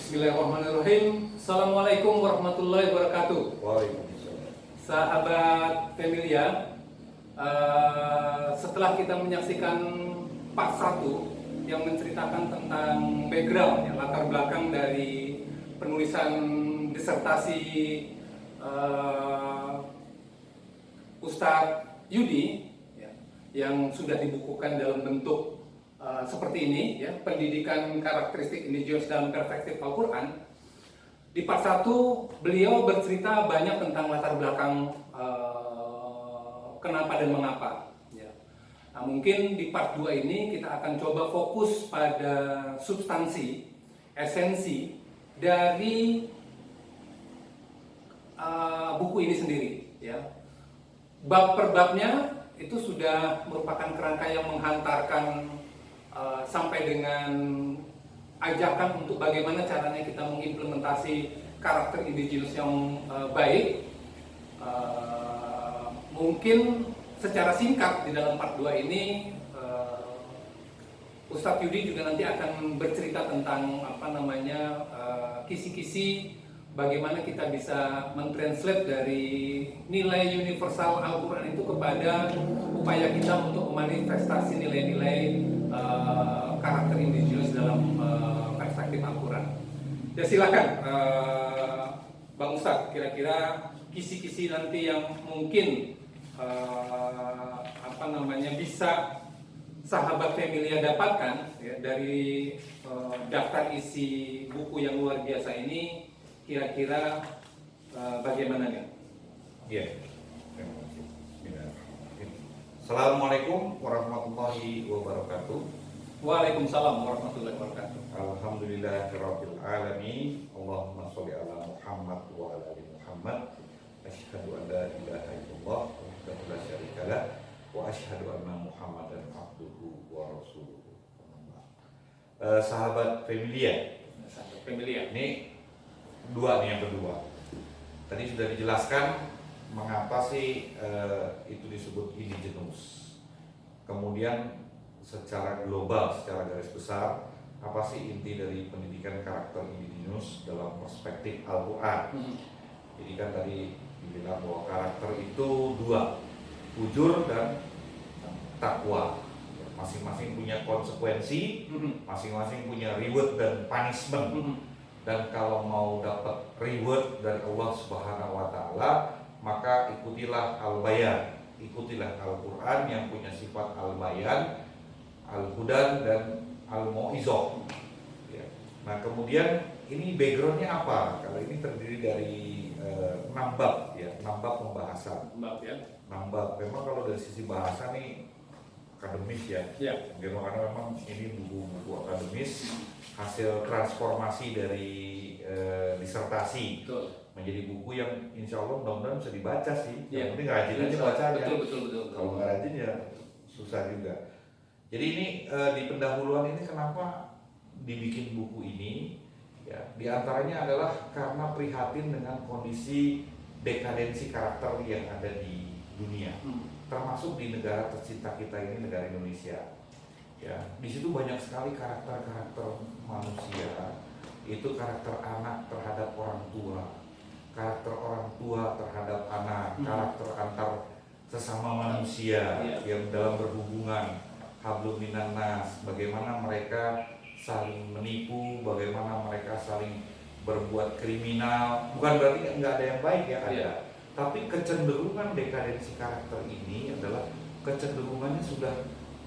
Bismillahirrahmanirrahim. Assalamualaikum warahmatullahi wabarakatuh. Waalaikumsalam. Sahabat Familia, setelah kita menyaksikan part 1 yang menceritakan tentang background, ya, latar belakang dari penulisan disertasi Ustadz Yudi, ya, yang sudah dibukukan dalam bentuk seperti ini, ya, pendidikan karakteristik indigenous dalam perspektif Al-Quran. Di part 1 beliau bercerita banyak tentang latar belakang kenapa dan mengapa, ya. Nah, mungkin di part 2 ini kita akan coba fokus pada substansi, esensi dari buku ini sendiri, ya. Bab per babnya itu sudah merupakan kerangka yang menghantarkan sampai dengan ajakan untuk bagaimana caranya kita mengimplementasi karakter indigenous yang baik. Mungkin secara singkat di dalam part 2 ini Ustadz Yudi juga nanti akan bercerita tentang kisi-kisi bagaimana kita bisa mentranslate dari nilai universal Al-Quran itu kepada upaya kita untuk memanifestasi nilai-nilai karakter indigenous dalam perspektif Al-Quran. Ya, silakan Bang Ustadz, kira-kira kisi-kisi nanti yang mungkin bisa sahabat Familia dapatkan, ya, dari daftar isi buku yang luar biasa ini, kira-kira bagaimana nih? Iya. Terima kasih. Assalamualaikum warahmatullahi wabarakatuh. Waalaikumsalam warahmatullahi wabarakatuh. Alhamdulillahirabbil alamin. Allahumma sholli ala Muhammad wa ala ali Muhammad. Asyhadu an la ilaha illallah wahdahu la syarikalah wa asyhadu anna Muhammadan abduhu wa rasuluhu. Sahabat Familia. Sahabat Familia. Ini dua nih, yang kedua. Tadi sudah dijelaskan mengapa sih itu disebut indigenous. Kemudian secara global, secara garis besar, apa sih inti dari pendidikan karakter indigenous dalam perspektif Al-Quran? Jadi kan tadi dibilang bahwa karakter itu dua, jujur dan takwa. Masing-masing punya konsekuensi, masing-masing punya reward dan punishment. Dan kalau mau dapat reward dari Allah Subhanahu wa Ta'ala, maka ikutilah Al-Bayan, ikutilah Al-Quran yang punya sifat Al-Bayan, Al-Hudan, dan Al-Mau'izah, ya. Nah, kemudian ini backgroundnya apa? Kalau ini terdiri dari 6 bab, ya, 6 bab pembahasan. 6 ya. 6 bab. Memang kalau dari sisi bahasa nih akademis, ya. Ya. Karena memang ini buku-buku akademis, hasil transformasi dari disertasi. Betul. Menjadi buku yang insya Allah mudah-mudahan bisa dibaca sih. Ya. Yang penting rajin aja bacanya. Betul. Kalau nggak rajin ya susah juga. Jadi ini di pendahuluan ini kenapa dibikin buku ini? Ya, di antaranya adalah karena prihatin dengan kondisi dekadensi karakter yang ada di dunia, termasuk di negara tercinta kita ini, negara Indonesia. Ya, di situ banyak sekali karakter-karakter manusia. Itu karakter anak terhadap orang tua, karakter orang tua terhadap anak, karakter antar sesama manusia yang dalam berhubungan, hablum minan nas, bagaimana mereka saling menipu, bagaimana mereka saling berbuat kriminal. Bukan berarti nggak ada yang baik, ya, ada. Tapi kecenderungan dekadensi karakter ini adalah kecenderungannya sudah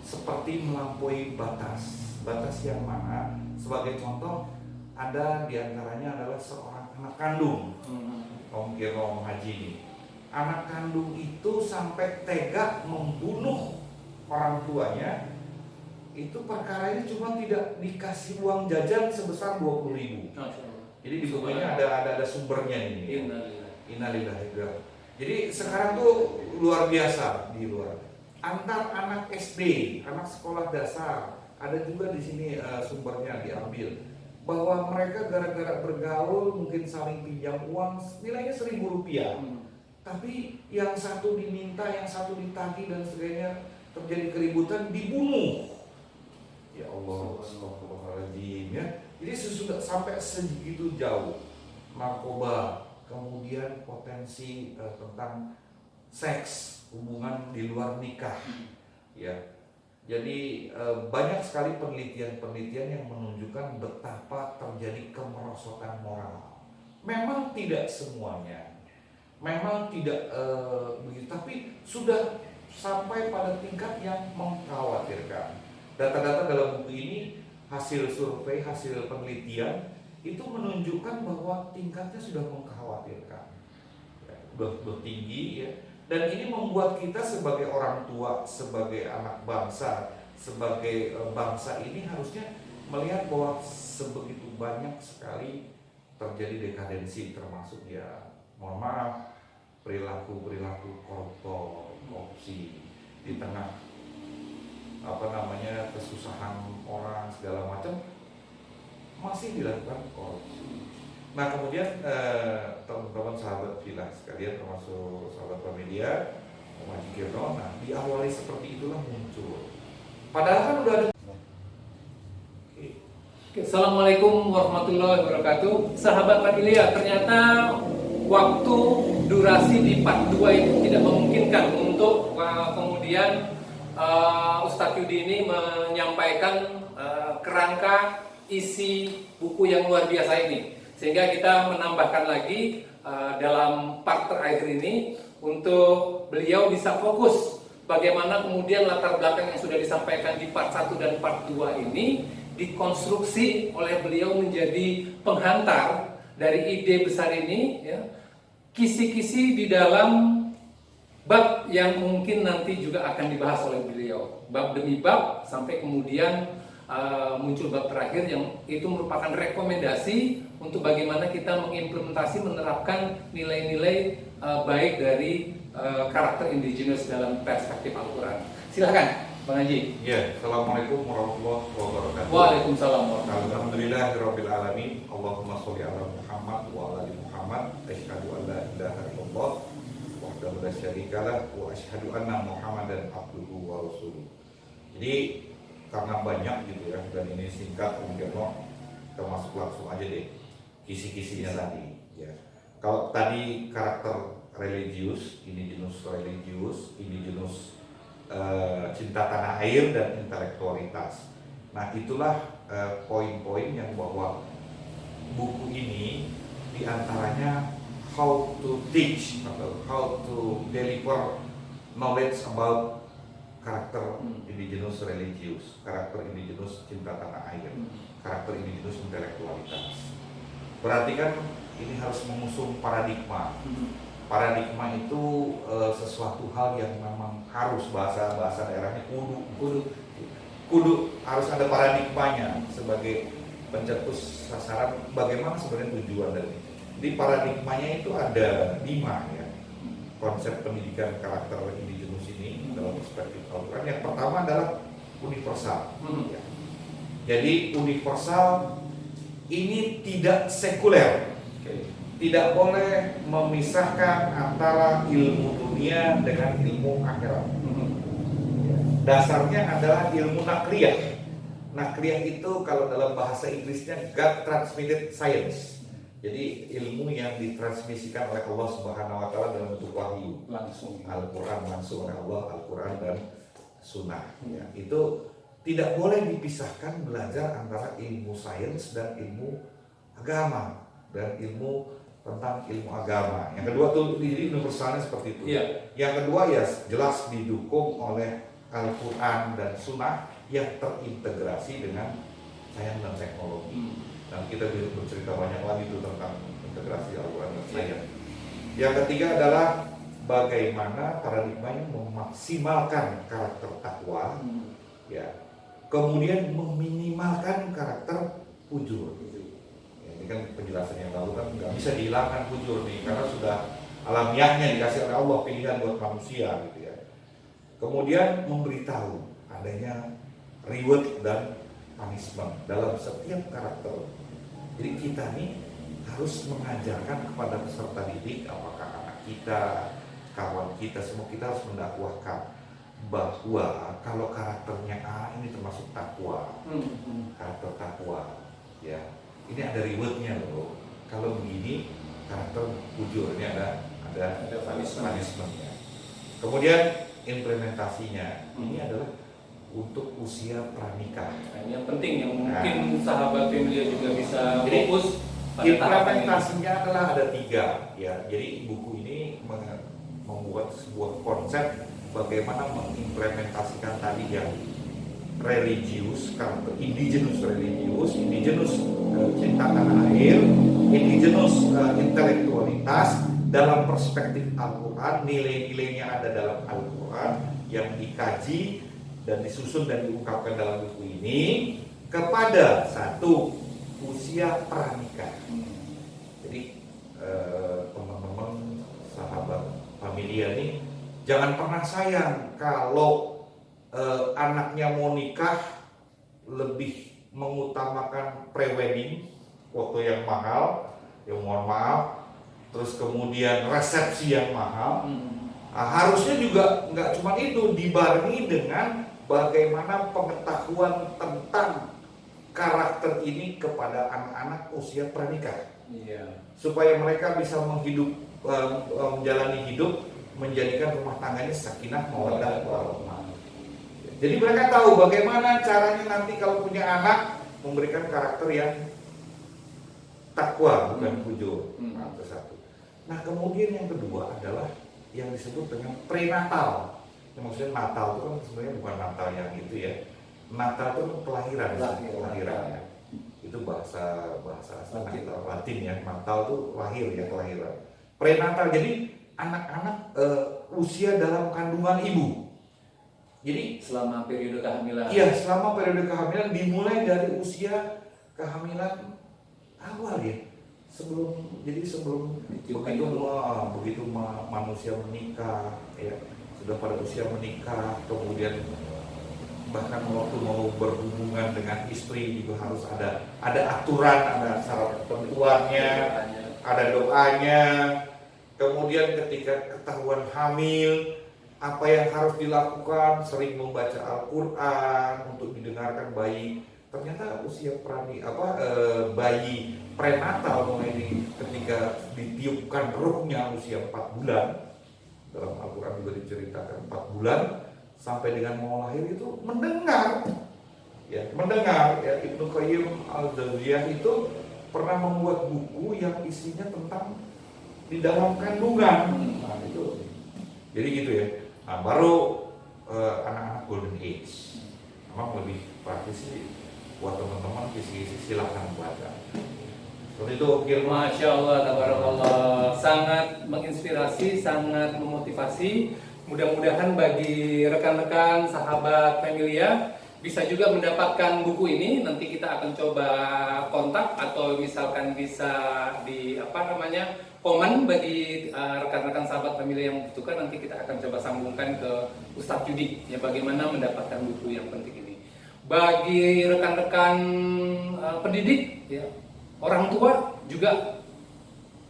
seperti melampaui batas. Batas yang mana? Sebagai contoh, ada diantaranya adalah seorang anak kandung. Om Kiro, Om Haji ini, anak kandung itu sampai tega membunuh orang tuanya. Itu perkara ini cuma tidak dikasih uang jajan sebesar 20.000. Jadi di bukunya ada sumbernya ini. Innalillahi. Jadi sekarang tuh luar biasa di luar. Antar anak SD, anak sekolah dasar, ada juga di sini sumbernya diambil. Bahwa mereka gara-gara bergaul mungkin saling pinjam uang nilainya Rp1.000. Tapi yang satu diminta, yang satu ditagih dan sebagainya, terjadi keributan, dibunuh. Ya Allah, astagfirullahaladzim, ya. Jadi sesudah sampai segitu jauh, narkoba, kemudian potensi tentang seks, hubungan di luar nikah, ya. Jadi banyak sekali penelitian-penelitian yang menunjukkan betapa terjadi kemerosotan moral. Memang tidak semuanya, memang tidak begitu, tapi sudah sampai pada tingkat yang mengkhawatirkan. Data-data dalam buku ini, hasil survei, hasil penelitian itu menunjukkan bahwa tingkatnya sudah mengkhawatirkan, ya, sudah tinggi, ya. Dan ini membuat kita sebagai orang tua, sebagai anak bangsa, sebagai bangsa ini harusnya melihat bahwa sebegitu banyak sekali terjadi dekadensi, termasuk ya, mohon maaf, perilaku koruptor, korupsi di tengah kesusahan orang segala macam masih dilakukan korupsi. Nah kemudian teman-teman sahabat Villa sekalian, termasuk sahabat Pramedia, Mas Kirno, nah diawali seperti itulah muncul. Padahal kan udah ada. Assalamualaikum warahmatullahi wabarakatuh. Sahabat Pramedia, ternyata waktu durasi di part 2 itu tidak memungkinkan untuk kemudian Ustadz Yudi ini menyampaikan kerangka isi buku yang luar biasa ini. Sehingga kita menambahkan lagi dalam part terakhir ini untuk beliau bisa fokus bagaimana kemudian latar belakang yang sudah disampaikan di part 1 dan part 2 ini dikonstruksi oleh beliau menjadi penghantar dari ide besar ini, ya, kisi-kisi di dalam bab yang mungkin nanti juga akan dibahas oleh beliau, bab demi bab sampai kemudian muncul bab terakhir yang itu merupakan rekomendasi untuk bagaimana kita mengimplementasi, menerapkan nilai-nilai baik dari karakter indigenous dalam perspektif Al-Quran. Silakan, Bang Haji. Ya, Assalamualaikum warahmatullahi wabarakatuh. Waalaikumsalam warahmatullahi wabarakatuh. Alhamdulillahirabbil alamin. Allahumma sholli ala Muhammad wa ala ali Muhammad. Asyhadu an la ilaha illallah wahdahu la syarikalah wa asyhadu anna Muhammadan abduhu wa rasuluh. Jadi karena banyak gitu ya, dan ini singkat, kemudian kita masuk langsung aja deh kisi-kisinya tadi, ya. Kalau tadi karakter religius, indigenous cinta tanah air dan intelektualitas. Nah itulah poin-poin yang bahwa buku ini diantaranya how to teach atau how to deliver knowledge about karakter indigenous religius, karakter indigenous cinta tanah air, karakter indigenous intelektualitas. Berarti kan ini harus mengusung paradigma. Paradigma itu sesuatu hal yang memang harus bahasa daerahnya kudu harus ada paradigmanya sebagai pencetus sasaran bagaimana sebenarnya tujuan dari ini. Jadi paradigmanya itu ada 5 ya. Konsep pendidikan karakter indigenous ini dalam perspektif Al-Quran. Yang pertama adalah universal. Ya. Jadi universal ini tidak sekuler. Tidak boleh memisahkan antara ilmu dunia dengan ilmu akhirat. Dasarnya adalah ilmu nakliyah. Nakliyah itu kalau dalam bahasa Inggrisnya God transmitted science. Jadi ilmu yang ditransmisikan oleh Allah Subhanahu wa taala dalam bentuk wahyu. Langsung Al-Qur'an langsung oleh Allah, Al-Qur'an dan Sunnah. Ya, itu tidak boleh dipisahkan belajar antara ilmu sains dan ilmu agama dan ilmu tentang ilmu agama. Yang kedua tuh jadi universalnya seperti itu. Iya. Yang kedua ya jelas didukung oleh Al-Quran dan Sunnah yang terintegrasi dengan sains dan teknologi. Dan kita bisa bercerita banyak lagi itu tentang integrasi Al-Quran dan sains. Yang ketiga adalah bagaimana paradigmanya memaksimalkan karakter takwa, ya. Kemudian meminimalkan karakter fujur. Ini kan penjelasan yang lalu kan nggak bisa dihilangkan fujur nih karena sudah alamiahnya dikasih oleh Allah pilihan buat manusia gitu ya. Kemudian memberitahu adanya reward dan punishment dalam setiap karakter. Jadi kita nih harus mengajarkan kepada peserta didik, apakah anak kita, kawan kita, semua kita harus mendakwahkan bahwa kalau karakternya A ini termasuk takwa, karakter takwa, ya. ini ada rewardnya loh. Kalau begini karakter bujur, ini ada punishment-nya. Kemudian implementasinya ini adalah untuk usia pranikah. Nah, ini yang penting yang mungkin sahabat Emilia juga bisa fokus pada implementasinya adalah ada 3 ya. Jadi buku ini membuat sebuah konsep bagaimana mengimplementasikan tadi yang religius, karakter indigenous religius, indigenous cinta tanah air, indigenous intelektualitas dalam perspektif Al-Quran, nilai-nilainya ada dalam Al-Quran yang dikaji dan disusun dan diungkapkan dalam buku ini kepada 1 usia pranikah. Jadi teman-teman sahabat Familia ini jangan pernah sayang kalau anaknya mau nikah lebih mengutamakan pre-wedding, foto yang mahal, yang mohon maaf, terus kemudian resepsi yang mahal. Nah, harusnya juga nggak cuma itu, dibarengi dengan bagaimana pengetahuan tentang karakter ini kepada anak-anak usia pranikah, supaya mereka bisa menjalani hidup, menjadikan rumah tangganya sakinah mawaddah warahmah. Jadi mereka tahu bagaimana caranya nanti kalau punya anak memberikan karakter yang takwa, bukan fujur. Nah, itu 1. Nah, kemudian yang kedua adalah yang disebut dengan prenatal. Yang maksudnya Natal itu kan sebenarnya bukan Natal yang itu ya. Natal itu kan kelahiran. Ya. Itu bahasa Latin ya. Natal itu lahir ya, kelahiran. Prenatal, jadi anak-anak usia dalam kandungan ibu. Jadi selama periode kehamilan. Iya, selama periode kehamilan dimulai dari usia kehamilan awal ya. Sebelum begitu manusia menikah ya, sudah pada usia menikah, kemudian bahkan waktu mau berhubungan dengan istri juga harus ada aturan, ada syarat ketentuannya, ada doanya. Kemudian ketika ketahuan hamil, apa yang harus dilakukan? Sering membaca Al-Quran untuk didengarkan bayi. Ternyata usia bayi prenatal mulai ketika ditiupkan ruhnya usia 4 bulan. Dalam Al-Quran juga diceritakan 4 bulan sampai dengan mau lahir itu mendengar. Ya, Ibnu Qayyim Al-Jauziyah itu pernah membuat buku yang isinya tentang di dalam kandungan. Nah, itu. Jadi gitu ya. Nah, baru anak-anak golden age. Memang lebih praktis sih buat teman-teman, silahkan baca. Seperti itu, Masya Allah, tabarakallah, sangat menginspirasi, sangat memotivasi. Mudah-mudahan bagi rekan-rekan sahabat Familia bisa juga mendapatkan buku ini. Nanti kita akan coba kontak atau misalkan bisa komen bagi rekan-rekan sahabat Familia yang membutuhkan. Nanti kita akan coba sambungkan ke Ustadz Yudi ya, bagaimana mendapatkan buku yang penting ini. Bagi rekan-rekan pendidik ya, orang tua juga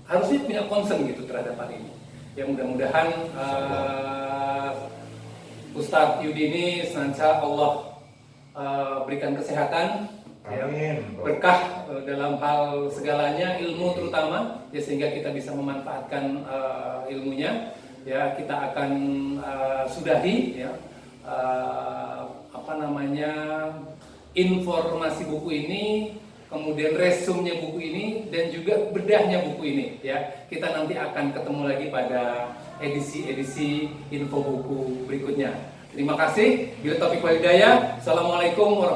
harusnya punya concern gitu terhadap hal ini. Ya, mudah-mudahan Ustadz Yudi ini senantiasa Allah berikan kesehatan, ya, berkah dalam hal segalanya, ilmu terutama, ya, sehingga kita bisa memanfaatkan ilmunya. Ya, kita akan sudahi ya informasi buku ini, kemudian resumnya buku ini, dan juga bedahnya buku ini. Ya, kita nanti akan ketemu lagi pada edisi info buku berikutnya. Terima kasih. Bila taufiq wal hidayah. Assalamualaikum warahmatullahi wabarakatuh.